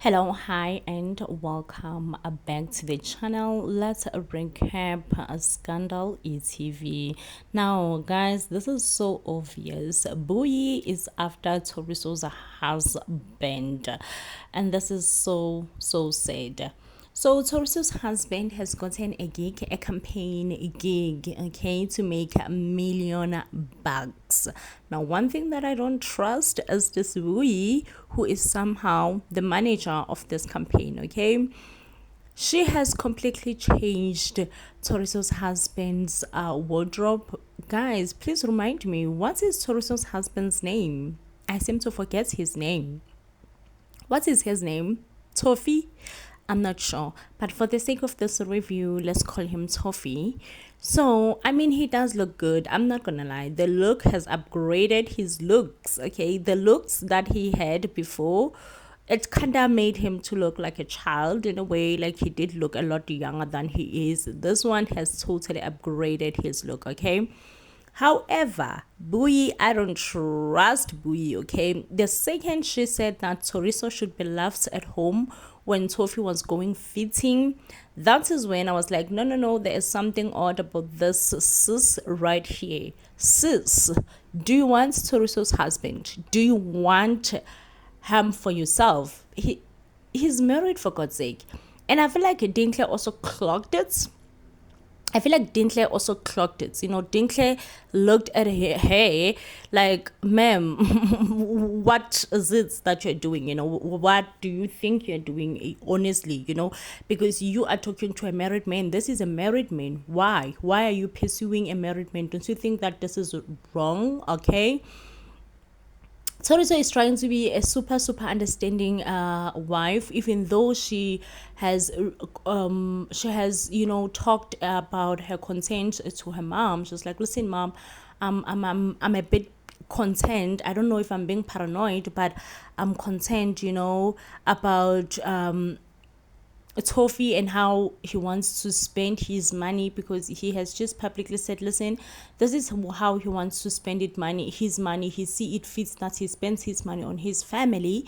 Hello, hi, and welcome back to the channel. Let's recap a Scandal ETV. Now, guys, this is so obvious. Bowie is after Toriso's husband, and this is so sad. So Toriso's husband has gotten a gig, a campaign gig, okay, to make $1 million. Now, one thing that I don't trust is this Rui, who is somehow the manager of this campaign, okay? She has completely changed Toriso's husband's wardrobe. Guys, please remind me, what is Toriso's husband's name? I seem to forget his name. What is his name? Toffee? I'm not sure. But for the sake of this review, let's call him Toffee. So, I mean, he does look good. I'm not gonna lie. The look has upgraded his looks, okay? The looks that he had before, it kind of made him to look like a child in a way, like he did look a lot younger than he is. This one has totally upgraded his look, okay? However, Bui, I don't trust Bui, okay? The second she said that Toriso should be left at home when Tofi was going fitting, that is when I was like, no, there is something odd about this sis right here. Sis, do you want Toriso's husband? Do you want him for yourself? He's married, for God's sake. And I feel like Dinkle also clocked it. Also clocked it. Dinkle looked at her hair like, ma'am, what is it that you're doing? What do you think you're doing? Honestly, because you are talking to a married man. This is a married man. Why? Why are you pursuing a married man? Don't you think that this is wrong? Okay. Toriso is trying to be a super understanding wife, even though she has talked about her content to her mom. She's like, listen, mom, I'm a bit content. I don't know if I'm being paranoid, but I'm content, about Toffee and how he wants to spend his money, because he has just publicly said, listen, this is how he wants to spend his money. He see it fits that he spends his money on his family.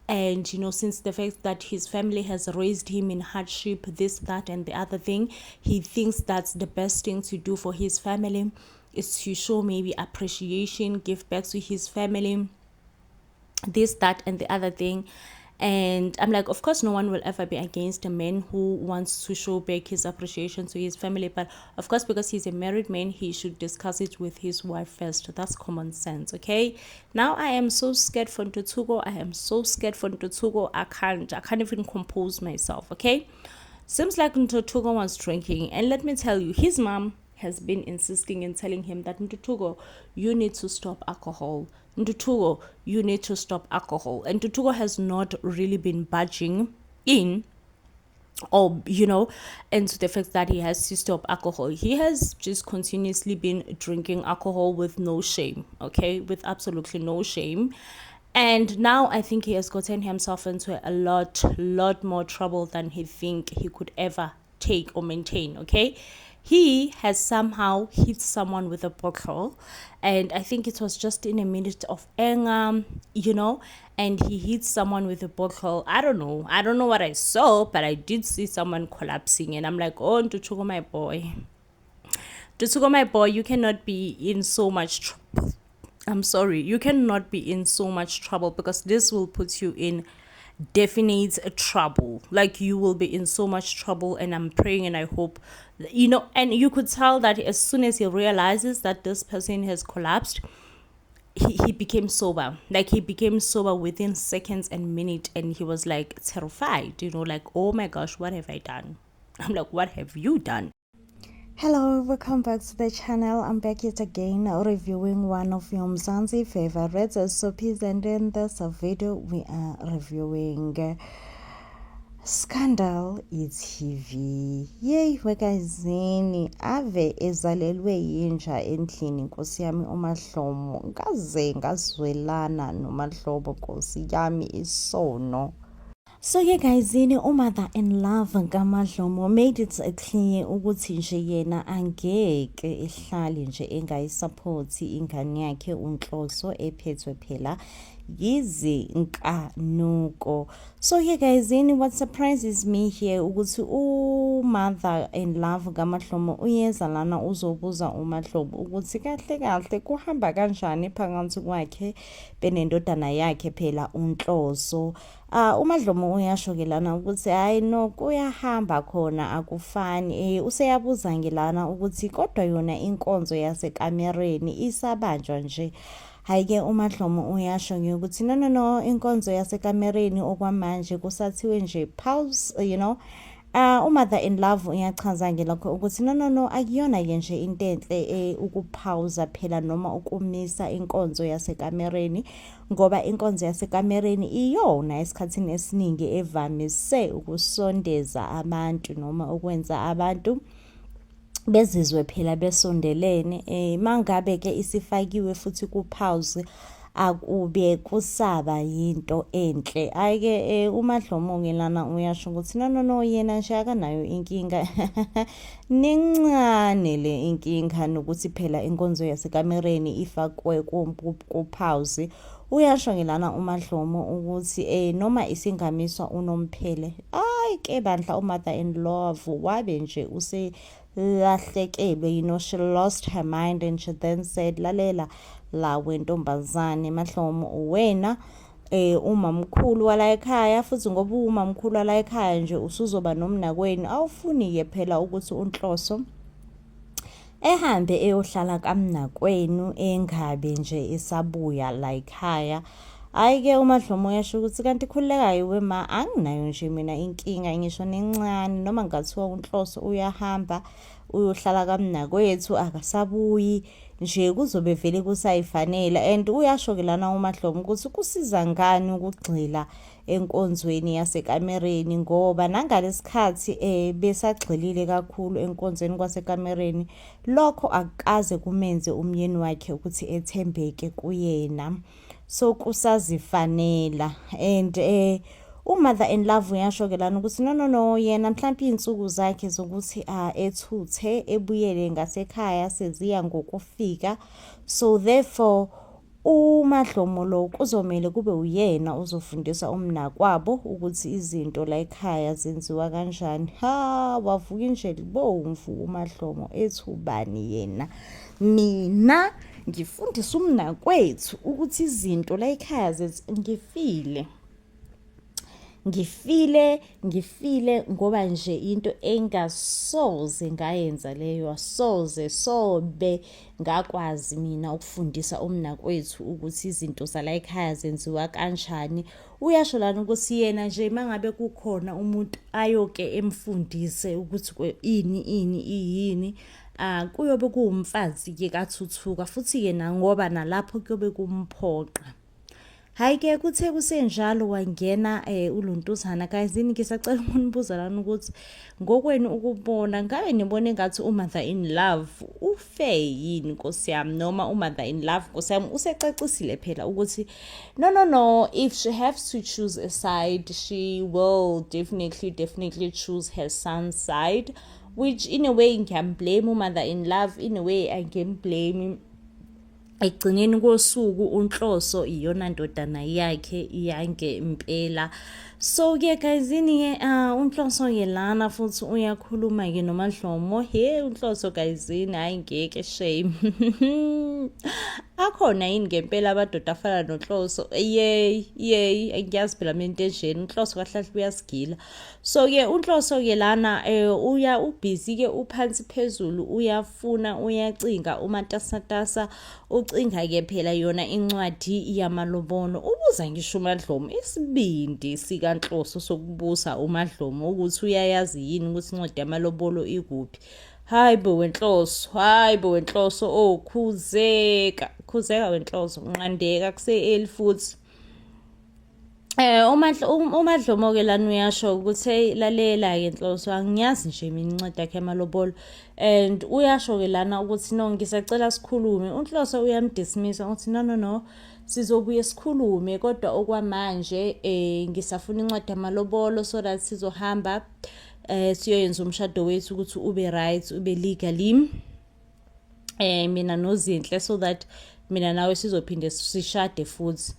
And since the fact that his family has raised him in hardship, this, that, and the other thing, he thinks that's the best thing to do for his family is to show maybe appreciation, give back to his family, this, that, and the other thing. And I'm like, of course, no one will ever be against a man who wants to show back his appreciation to his family. But of course, because he's a married man, he should discuss it with his wife first. That's common sense, okay? Now I am so scared for Ntutuko. I can't even compose myself, okay? Seems like Ntutuko was drinking. And let me tell you, his mom has been insisting and telling him that, Ntutuko, you need to stop alcohol. Ntutuko, you need to stop alcohol. And Ntutuko has not really been budging in, or into the fact that he has to stop alcohol. He has just continuously been drinking alcohol with no shame, okay, with absolutely no shame. And now I think he has gotten himself into a lot more trouble than he think he could ever take or maintain, okay? He has somehow hit someone with a bottle, and I think it was just in a minute of anger, and he hit someone with a bottle. I don't know what I saw, but I did see someone collapsing, and I'm like, oh, Ntutuko, my boy. Ntutuko, my boy, you cannot be in so much trouble. I'm sorry, you cannot be in so much trouble, because this will put you in definite trouble. Like, you will be in so much trouble, and I'm praying and I hope, and you could tell that as soon as he realizes that this person has collapsed, he became sober. Like, he became sober within seconds and minutes, and he was like terrified, like, oh my gosh, what have I done? I'm like, what have you done? Hello, welcome back to the channel. I'm back yet again reviewing one of your Mzansi favorites soapies, and in this video we are reviewing Scandal ETV. Yey wekazini ave ezalelwe yinja endlini nkosi yami uMahlomo, ngaze ngazwelana noMahlobo nkosi yami isono. So yeah guys, uMother in Love kaMadlomo made it clear ukuthi nje yena angeke ehlale nje engayisupport ingane yakhe uNhloso ephethwe phela yizinkanuko. So yeah guys, what surprises me here ukuthi mother in love kaMahlomo uyeza lana uzobuza uMahlomo ukuthi kahle kahle kuhamba kanjani phakathi kwakhe benendodana yakhe phela uNhloso. uMahlomo uyasho ke lana ukuthi hayi no kuyahamba khona akufani. Useyabuza ngelana ukuthi kodwa yona inkonzo yasekamereni isabanjwa nje. Hayi-ke uMahlomo uyasho ukuthi no inkonzo yasekamereni okwamanje kusathiwe nje pause, umother in love uyachaza ngelakho ukuthi no akuyona-ke nje into enhle ukupauza phela noma ukumisa inkonzo yasekamereni, ngoba inkonzo yasekamereni iyona esikhathini esiningi evamise ukusondeza abantu noma ukwenza abantu bezizwe phela besondelene. Mangabe ke isifakiwe futhi kupause akube kusaba yinto enhle. Ayike uMahlomo ngelana uyasho ukuthi no yena nje akanayo inkinga nencane le inkinga nokuthi phela inkonzo yasekamereni ifakwe kupause. Uyasho ngelana uMahlomo ukuthi noma isingamiswa unomphele, ayike bandla umother in love wabe nje lahlekelwe, she lost her mind and she then said lalela lawe ntombazane Mahlomo uwena umamkhulu wala ekhaya, futhi ngoba umamkhulu wala ekhaya nje usuzoba nomnakweni, awufuni-ke phela ukuthi uNhloso ehambe eyohlala kamnakwenu engabe nje esabuya la ekhaya. Ayike uMahlomo uyasho ukuthi kanti khulekayo wema anginayo nje mina inkinga ngisho nencane, noma ngathiwa uNhloso uyahamba uyohlala kamnakwethu akasabuyi nje kuzobe vele kusayifanele. And uyasho ke lana uMahlomo ukuthi kusiza ngani ukugxila enkonzweni yasekamereni, ngoba nangalesikhathi besagxilile kakhulu enkonzweni kwasekamereni, lokho akukaze kumenze umyeni wakhe ukuthi ethembeke kuyena, so kusazifanela. And umother in love uyasho ke lana ukuthi no yena mhlawumbe izinsuku zakhe zokuthi ethuthe ebuyele ngasekhaya seziya ngokufika, so therefore uMahlomo lo kuzomela kube uyena uzofundisa umnakwabo ukuthi izinto la ekhaya zenziwa kanjani. Wavuka nje libomvu uMahlomo ethubani yena, mina ngifundisa umnakwethu ukuthi izinto la ekhaya ngifile ngoba nje into engasoze ngayenza leyo, asobe ngakwazi mina ukufundisa umnakwethu ukuthi izinto zala ekhaya zenziwa kanjani. Uyasho lana ukuthi yena nje mangabe kukhona umuntu ayoke emfundise ukuthi ini kuyobe kuwumfazi-ke kaThuthuka, futhi yena ngoba nalapho kuyobe kumphoqa. Hayi-ke kuthe kusenjalo wangena uLuntuzana. Guys, ngisacela ukunibuza lana ukuthi ngokwenu ukubona ngabe nibone ngathi umother in love ufe yini Nkosi yami, noma umother in love Nkosi yami usecacisile phela ukuthi no if she has to choose a side she will definitely choose her son's side, which in a way ngiyamblame umother in love, in a way angimblame. Ekugcineni kosuku uNhloso iyona ndodana yakhe yange impela. So ke guys, uNhloso yelana futhi uyakhuluma ke noMahlomo. uNhloso guys, hayi ngeke shame. Akhona yini ngempela amadoda afana noNhloso? Yey ngiyazi phela mina into enjeni. uNhloso kahle uyasigila. So ke uNhloso ke lana ubusy ke uphansi phezulu, uyafuna uyacinga umatasatasa, ucinga ke phela yona incwadi yamalobolo. Ubuza ngisho uMahlomo isibindi sikaNhloso sokubusa uMahlomo ukuthi uyayazi yini ukuthi incwadi yamalobolo ikuphi. Hayi bo weNhloso, khuzeka weNhloso, unqandeka kuse-early futhi. uMahlomo ke lana uyasho ukuthi lalela ke Nhloso, angiyazi nje mina incwadi yakhe yamalobolo, and uyasho ke lana ukuthi no ngisacela sikhulume. uNhloso uyamdismissa ukuthi no sizobuye sikhulume, kodwa okwamanje ngisafuna incwadi yamalobolo so that sizohamba siyoyenza umshado wethu ukuthi ube right, ube legally mina noZinhle, so that mina nawe sizophinde sishade futhi.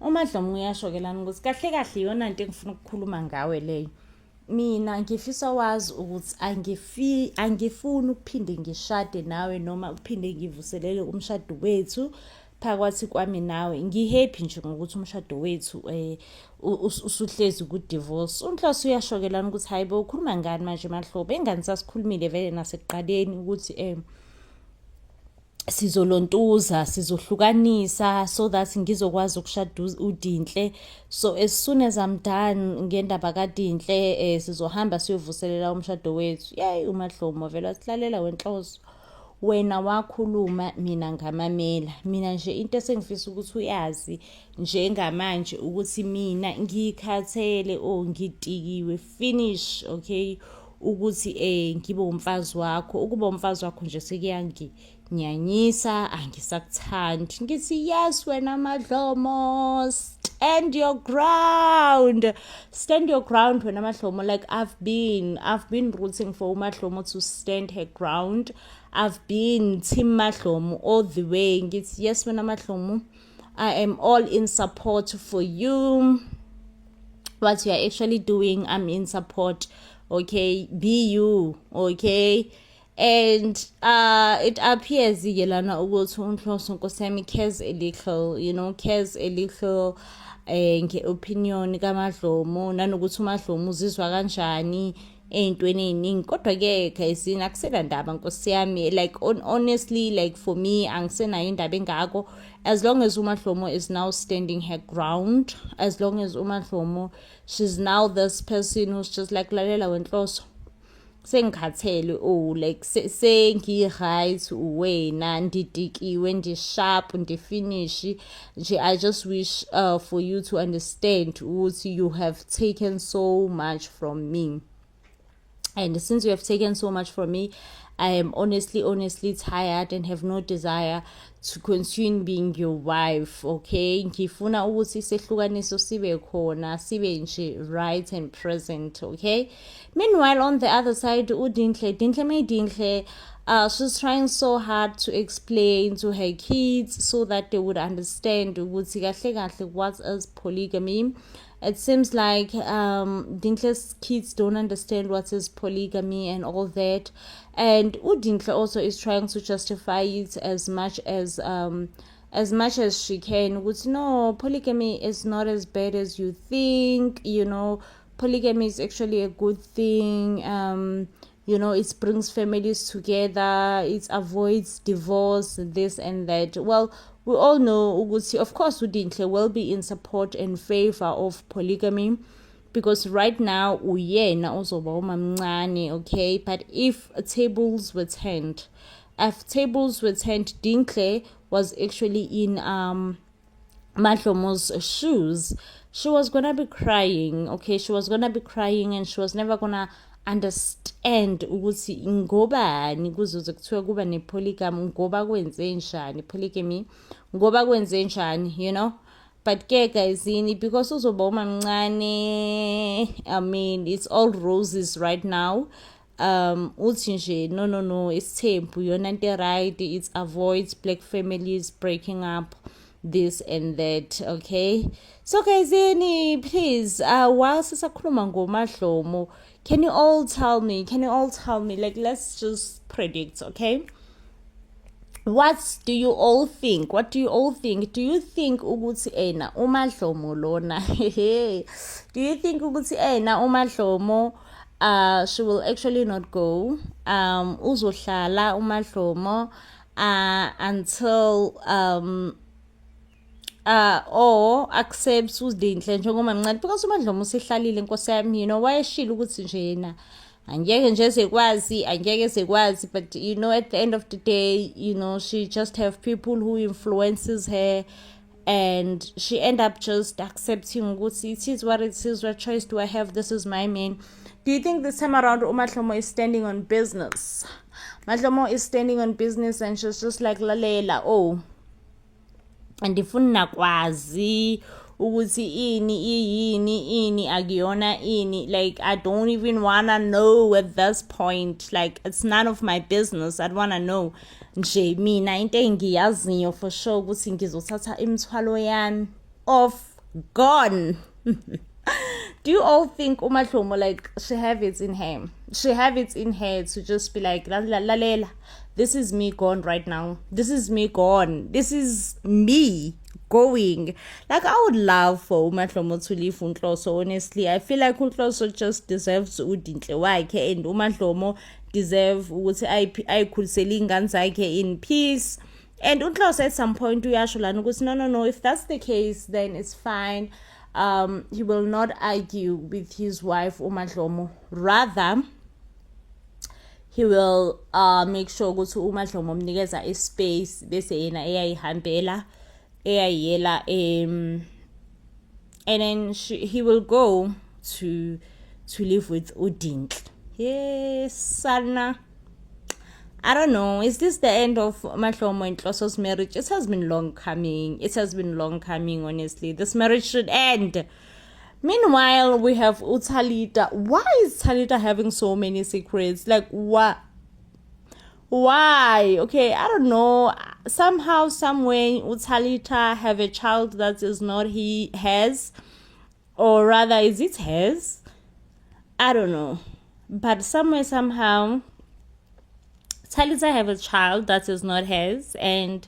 uMadlomo uyashokelana ukuthi kahle kahle iyona into engifuna ukukhuluma ngawe leyo. Mina ngifisa wazi ukuthi angifuni ukuphinde ngishade nawe noma ukuphinde ngivuselele umshado wethu phakathi kwami nawe. Ngihappy nje ngokuthi umshado wethu usuhlezi ku-divorce. uNhloso uyashokelana ukuthi hayi bo ukhuluma ngani manje Mahlobo, engani sasikhulumile vele nasekuqaleni ukuthi sizolontuza sizohlukanisa so that ngizokwazi ukushada uDinhle. So as soon as I'm done ngendaba kaDinhle sizohamba siyovuselela umshado wethu. Yey uMahlomo vele wasilalela wenhloso, wena wakhuluma mina ngamamela. Mina nje into esengifisa ukuthi uyazi njengamanje ukuthi mina ngikhathele ngitikiwe finish, okay, ukuthi ngibe umfazi wakho. Ukuba umfazi wakho nje sekuyanginyanyisa, angisakuthandi. Ngithi yes wena Madlomo, stand your ground wena Mahlomo. Like I've been rooting for uMahlomo to stand her ground. I've been team Mahlomo all the way. Ngithi yes wena Mahlomo, I am all in support for you. What you are actually doing, I'm in support. Okay, be you, okay. And it appears yelana ukuthi uNhloso Nkosi yami cares a little, cares a little nge-opinion kaMadlomo, nanokuthi uMadlomo uzizwa kanjani ey'ntweni ey'ningi. Kodwa-ke guysini akusena ndaba Nkosi yami, like honestly, like for me angisenayo indaba engako, as long as uMahlomo is now standing her ground, as long as uMahlomo, she's now this person who's just like lalela wenhloso sengikhathele like sengi-right wena, ndidikiwe, ndi-sharp, ndi-finish nje. I just wish for you to understand ukuthi you have taken so much from me, and since you have taken so much from me, I am honestly tired and have no desire to continue being your wife, okay. Ngifuna ukuthi sehlukaniso sibe khona, sibe nje right and present, okay. Meanwhile on the other side Dinhle, she's trying so hard to explain to her kids so that they would understand ukuthi kahle kahle what is polygamy. It seems like Dinhle's kids don't understand what is polygamy and all that, and Dinhle also is trying to justify it as much as she can. Which no, polygamy is not as bad as you think. Polygamy is actually a good thing. It brings families together, it avoids divorce, this and that. Well, we all know, of course, Dinhle will be in support and favor of polygamy, because right now, uyena uzoba umamncane, okay? But if tables were turned, Dinhle was actually in Mahlomo's shoes, she was gonna be crying, okay? She was gonna be crying, and she was never gonna understand ukuthi ngobani kuzoze kuthiwa kuba ne-polygamy, ngoba kwenze njani polygamy, ngoba kwenze njani, But ke guysini, because uzoba umamncane, I mean, it's all roses right now. Uthi nje no, it's tempo, yona into right, it avoids black families breaking up, this and that, okay. So guysini, please, while sisakhuluma ngoMahlomo, can you all tell me, like, let's just predict, okay? What do you all think? Do you think ukuthi uMahlomo lona do you think ukuthi uMahlomo she will actually not go, uzohlala uMahlomo until or accepts uDinhle njengomamncane, because uMahlomo usehlalile Nkosi yami, wayeshila ukuthi nje yena angeke nje sekwazi, but at the end of the day, she just have people who influences her, and she end up just accepting ukuthi it is what it is, what choice do I have, this is my man. Do you think this time around uMahlomo is standing on business? Mahlomo is standing on business, and she's just like lalela, andifuna kwazi ukuthi ini akuyona ini, like I don't even wanna know at this point, like it's none of my business. I don't wanna know. Nje mina into engiyaziyo for sure ukuthi ngizothatha imithwalo yami off gone. Do you all think uMahlomo, like, she have it in her? She have it in her to just be like, lalela, this is me gone right now. This is me gone. This is me going. Like, I would love for uMahlomo to leave uNhloso, honestly. I feel like uNhloso just deserves udinhle wakhe, and uMahlomo deserve ukuthi ayikhulisele iy'ngane zakhe in peace. And uNhloso at some point uyasho lana ukuthi no, if that's the case, then it's fine. He will not argue with his wife uMahlomo. Rather, he will make sure ukuthi uMahlomo umnikeza ispace bese yena eyayihambela eyayela and then he will go to live with uDinhle. Yes, Sana. I don't know. Is this the end of Mahlomo and Nhloso's marriage? It has been long coming. Honestly. This marriage should end. Meanwhile, we have uThalita. Why is Thalita having so many secrets? Like, what? Why? Okay, I don't know. Somehow, someway, uThalita have a child that is not his. Or rather, is it his? I don't know. But somewhere, somehow, Thalita have a child that is not his and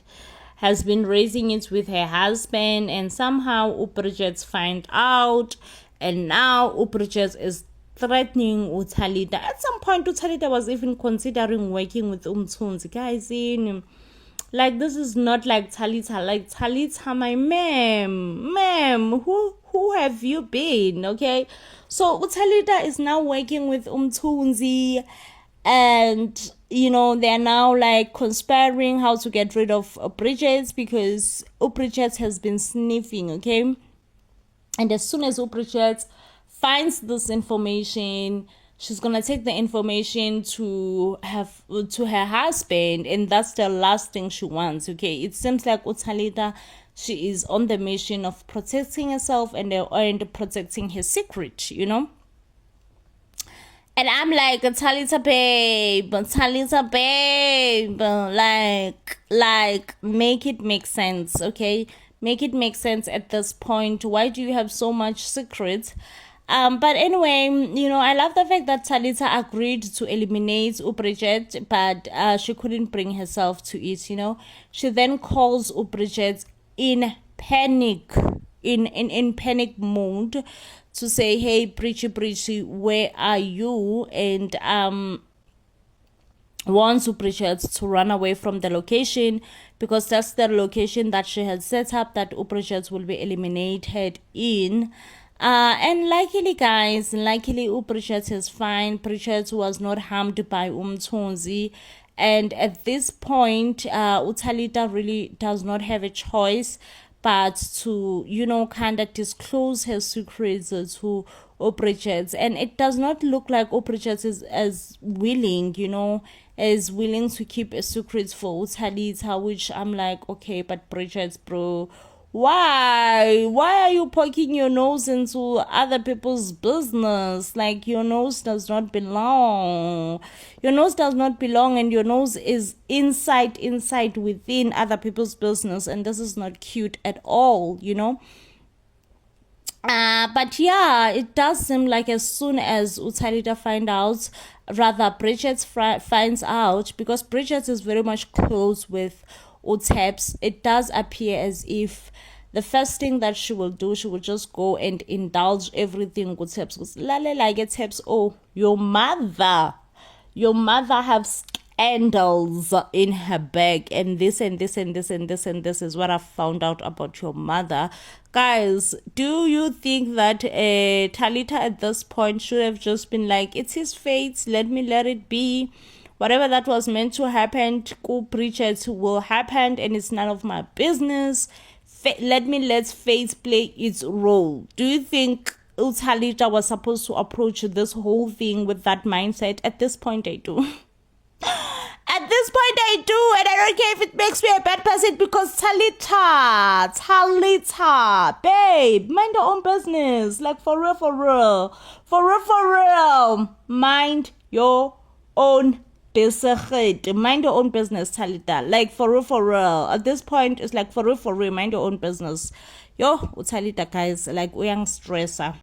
has been raising it with her husband, and somehow uBridget find out, and now uBridget is threatening uThalita. At some point, uThalita was even considering working with Mthunzi. Guys, like, this is not like Thalita. Like, Thalita, my ma'am, who have you been? Okay, so uThalita is now working with Mthunzi, and they're now like conspiring how to get rid of Bridget, because Bridget has been sniffing, okay? And as soon as Bridget finds this information, she's gonna take the information to her husband, and that's the last thing she wants, okay? It seems like uThalita, she is on the mission of protecting herself and protecting her secret, And I'm like, Thalita babe, like, make it make sense, okay? Make it make sense at this point. Why do you have so much secrets? But anyway, I love the fact that Thalita agreed to eliminate uBridget, but she couldn't bring herself to it, She then calls uBridget in panic, in panic mode, to say, hey, Preachy, where are you? And wants uBridget to run away from the location, because that's the location that she had set up that uBridget will be eliminated in. And luckily, guys, uBridget is fine. Bridget was not harmed by Mthunzi. And at this point, uThalita really does not have a choice but to, kind of disclose her secrets to uBridget. And it does not look like uBridget is as willing, to keep a secret for uThalita, which I'm like, okay, but Bridget, bro, why are you poking your nose into other people's business? Like, your nose does not belong, and your nose is inside within other people's business, and this is not cute at all, But yeah, it does seem like as soon as uThalita Bridget finds out, because Bridget is very much close with uTaps, it does appear as if the first thing that she will do, she will just go and indulge everything with Taps. Like, Taps, oh, your mother have scandals in her bag, and this is what I found out about your mother. Guys, do you think that Thalita at this point should have just been like, it's his fate, let it be? Whatever that was meant to happen to Bridget will happen, and it's none of my business. Let fate play its role. Do you think Thalita was supposed to approach this whole thing with that mindset? At this point, I do. At this point, I do, and I don't care if it makes me a bad person, because Thalita, babe, mind your own business. Like, for real, mind your own mind your own business, Thalita. Like, for real, at this point, it's like, for real, mind your own business. yo uThalida guys like uyangistressa.